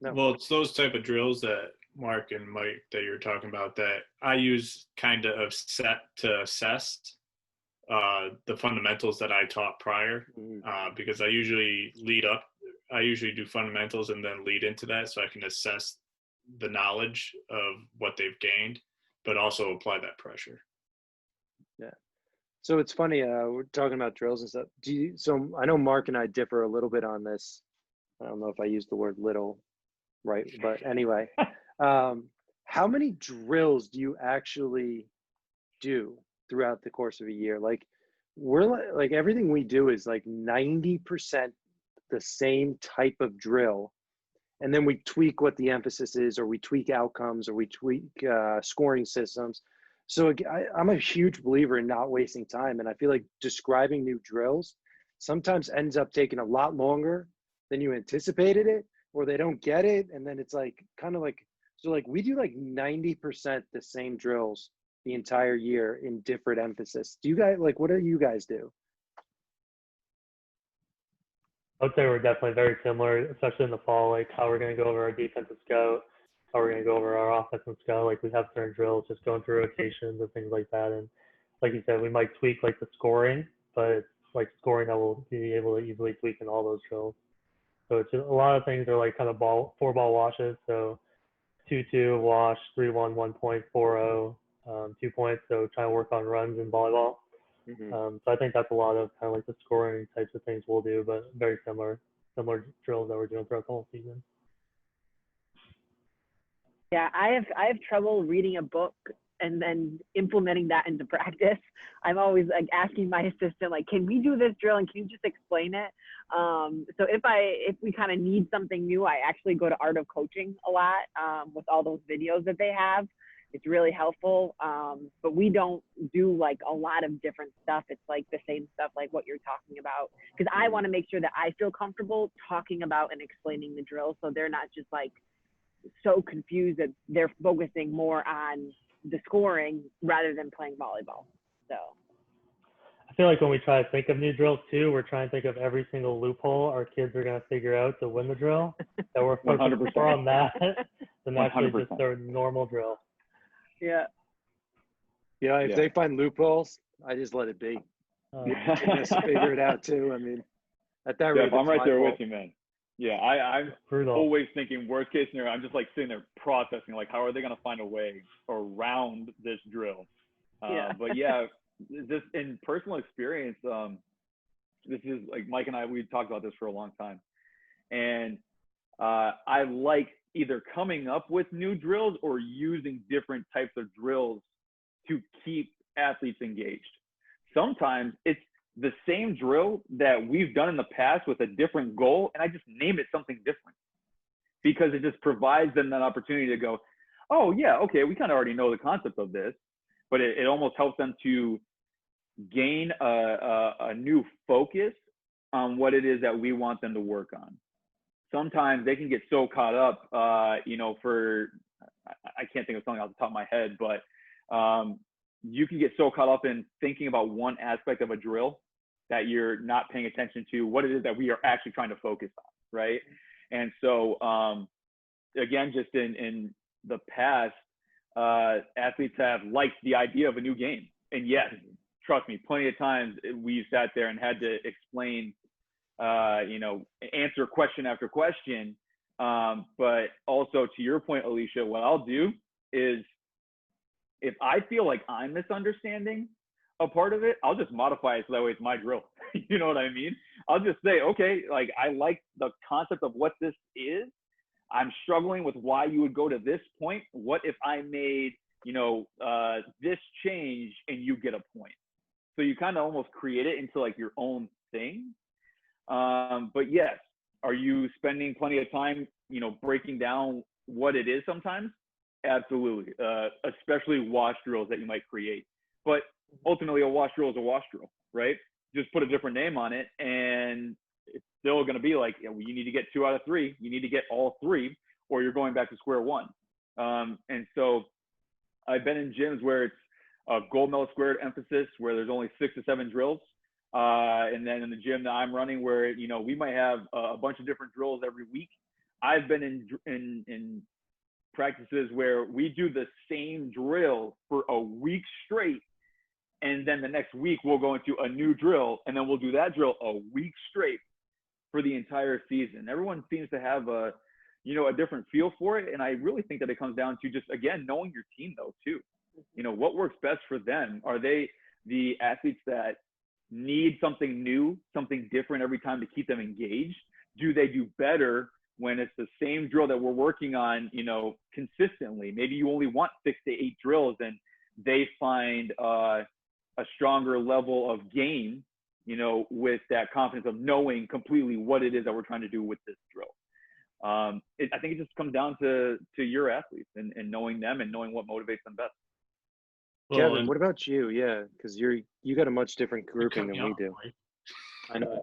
[SPEAKER 2] No.
[SPEAKER 4] Well, it's those type of drills that Mark and Mike that you're talking about that I use kind of set to assess the fundamentals that I taught prior, because I usually do fundamentals and then lead into that, so I can assess the knowledge of what they've gained, but also apply that pressure.
[SPEAKER 2] Yeah. So it's funny, we're talking about drills and stuff. So I know Mark and I differ a little bit on this. I don't know if I used the word little right, but anyway, how many drills do you actually do throughout the course of a year? Like, we're like everything we do is like 90% the same type of drill, and then we tweak what the emphasis is, or we tweak outcomes, or we tweak scoring systems. So I'm a huge believer in not wasting time, and I feel like describing new drills sometimes ends up taking a lot longer than you anticipated it, or they don't get it, and then it's like kind of like, so like we do like 90% the same drills the entire year in different emphasis. Do you guys, like, what do you guys do?
[SPEAKER 3] I would say we're definitely very similar, especially in the fall, like how we're going to go over our defensive scout, how we're going to go over our offensive scout. Like we have certain drills, just going through rotations and things like that. And like you said, we might tweak like the scoring, but it's like scoring that we'll be able to easily tweak in all those drills. So it's just a lot of things are like kind of 4-ball washes. So 2-2 wash, 3-1, 1 point, 4-0, 2 points. So trying to work on runs in volleyball. So I think that's a lot of kind of like the scoring types of things we'll do, but very similar drills that we're doing throughout the whole season.
[SPEAKER 5] Yeah, I have trouble reading a book and then implementing that into practice. I'm always like asking my assistant, like, can we do this drill and can you just explain it? So if we kind of need something new, I actually go to Art of Coaching a lot with all those videos that they have. It's really helpful. But we don't do like a lot of different stuff. It's like the same stuff like what you're talking about. Because I want to make sure that I feel comfortable talking about and explaining the drill so they're not just like so confused that they're focusing more on the scoring rather than playing volleyball. So
[SPEAKER 3] I feel like when we try to think of new drills too, we're trying to think of every single loophole our kids are going to figure out to win the drill. That we're focused more on that than actually just their normal drill.
[SPEAKER 5] Yeah.
[SPEAKER 2] Yeah, if they find loopholes, I just let it be. Just figure it out too. I mean, at that rate,
[SPEAKER 1] I'm right there with you, man. Yeah, I'm
[SPEAKER 3] brutal.
[SPEAKER 1] Always thinking worst case scenario. I'm just like sitting there processing, like, how are they going to find a way around this drill? But yeah, just in personal experience, this is like Mike and I, we talked about this for a long time. And I like either coming up with new drills or using different types of drills to keep athletes engaged. Sometimes it's the same drill that we've done in the past with a different goal, and I just name it something different because it just provides them that opportunity to go, oh yeah, okay, we kind of already know the concept of this, but it almost helps them to gain a new focus on what it is that we want them to work on. Sometimes they can get so caught up, I can't think of something off the top of my head, but you can get so caught up in thinking about one aspect of a drill that you're not paying attention to what it is that we are actually trying to focus on, right? And so, again, just in the past, athletes have liked the idea of a new game. And yes, trust me, plenty of times we sat there and had to explain, answer question after question. But also to your point, Alicia, what I'll do is if I feel like I'm misunderstanding a part of it, I'll just modify it so that way it's my drill. You know what I mean? I'll just say, okay, like I like the concept of what this is. I'm struggling with why you would go to this point. What if I made, this change and you get a point? So you kind of almost create it into like your own thing. But yes, are you spending plenty of time, breaking down what it is sometimes? Absolutely. Especially wash drills that you might create. But ultimately a wash drill is a wash drill, right? Just put a different name on it and it's still going to be like, you need to get 2 out of 3. You need to get all 3 or you're going back to square one. And so I've been in gyms where it's a gold medal squared emphasis where there's only 6 to 7 drills. And then in the gym that I'm running where, we might have a bunch of different drills every week. I've been in practices where we do the same drill for a week straight. And then the next week we'll go into a new drill and then we'll do that drill a week straight for the entire season. Everyone seems to have a different feel for it. And I really think that it comes down to just, again, knowing your team though, too. What works best for them? Are they the athletes that need something new, something different every time to keep them engaged? Do they do better when it's the same drill that we're working on, consistently? Maybe you only want 6 to 8 drills and they find a stronger level of gain, with that confidence of knowing completely what it is that we're trying to do with this drill. I think it just comes down to your athletes and knowing them and knowing what motivates them best.
[SPEAKER 2] Well, Kevin, what about you? Yeah, because you got a much different grouping than we do.
[SPEAKER 4] I know.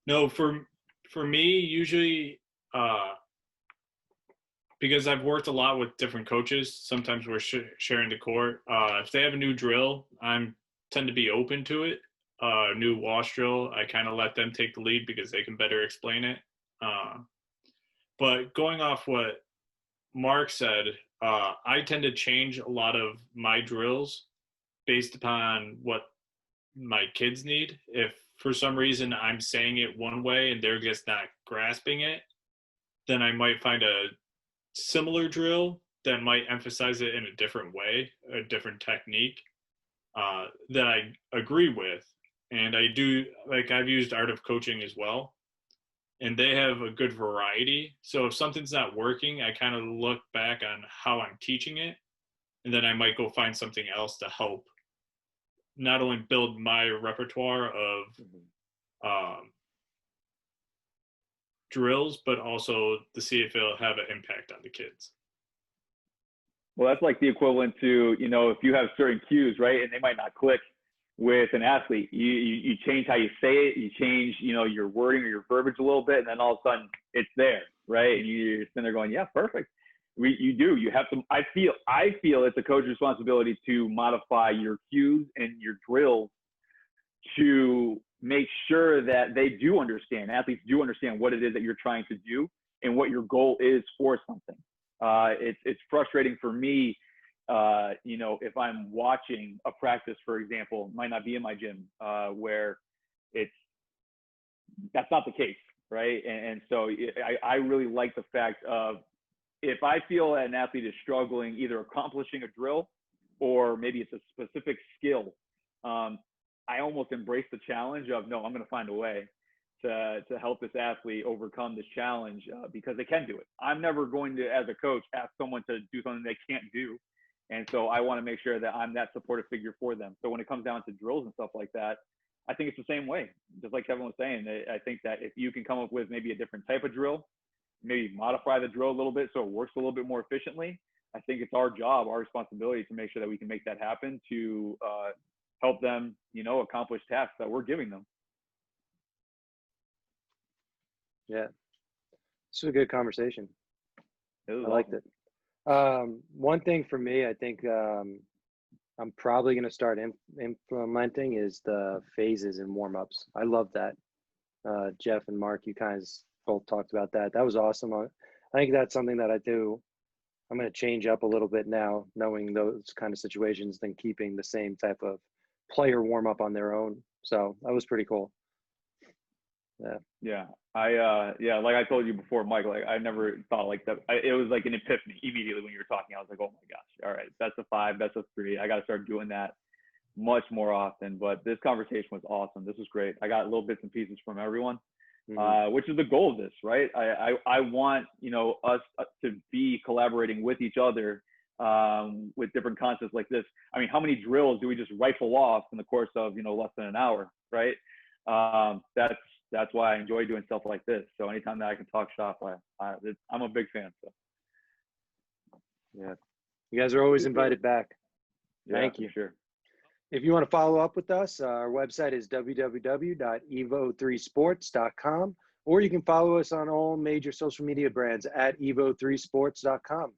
[SPEAKER 4] No, for me, usually because I've worked a lot with different coaches. Sometimes we're sharing the court. If they have a new drill, tend to be open to it. New wash drill, I kind of let them take the lead because they can better explain it. But going off what Mark said, I tend to change a lot of my drills based upon what my kids need. If for some reason I'm saying it one way and they're just not grasping it, then I might find a similar drill that might emphasize it in a different way, a different technique that I agree with. And I do, like, I've used Art of Coaching as well, and they have a good variety. So if something's not working, I kind of look back on how I'm teaching it, and then I might go find something else to help not only build my repertoire of drills, but also to see if it'll have an impact on the kids.
[SPEAKER 1] Well, that's like the equivalent to, you know, if you have certain cues, right, and they might not click with an athlete, you change how you say it, you change, you know, your wording or your verbiage a little bit, and then all of a sudden it's there, right? And you're sitting there going, yeah, perfect. You have to. I feel it's a coach's responsibility to modify your cues and your drills to make sure that they do understand, athletes do understand what it is that you're trying to do and what your goal is for something. It's frustrating for me, you know, if I'm watching a practice, for example, might not be in my gym, where that's not the case, right? And so I really like the fact of, if I feel an athlete is struggling either accomplishing a drill or maybe it's a specific skill, I almost embrace the challenge of, no, I'm going to find a way to help this athlete overcome this challenge, because they can do it. I'm never going to, as a coach, ask someone to do something they can't do. And so I want to make sure that I'm that supportive figure for them. So when it comes down to drills and stuff like that, I think it's the same way. Just like Kevin was saying, I think that if you can come up with maybe a different type of drill, maybe modify the drill a little bit so it works a little bit more efficiently, I think it's our job, our responsibility to make sure that we can make that happen to help them, you know, accomplish tasks that we're giving them.
[SPEAKER 2] Yeah, this was a good conversation. I liked it. One thing for me, I think I'm probably going to start implementing is the phases and warm-ups. I love that. Jeff and Mark, you guys both talked about that. That was awesome. I think that's something that I do. I'm going to change up a little bit now, knowing those kind of situations, than keeping the same type of player warm-up on their own. So that was pretty cool.
[SPEAKER 1] Yeah. Like I told you before, Mike, like I never thought like that. It was like an epiphany immediately when you were talking. I was like, oh my gosh, all right, that's a 5, that's a 3. I got to start doing that much more often. But this conversation was awesome. This was great. I got little bits and pieces from everyone, which is the goal of this, right? I want, you know, us to be collaborating with each other with different concepts like this. I mean, how many drills do we just rifle off in the course of, you know, less than an hour, right? That's why I enjoy doing stuff like this. So anytime that I can talk shop, I'm a big fan. So.
[SPEAKER 2] Yeah, you guys are always invited back. Thank you.
[SPEAKER 1] Sure.
[SPEAKER 2] If you want to follow up with us, our website is www.evo3sports.com, or you can follow us on all major social media brands at evo3sports.com.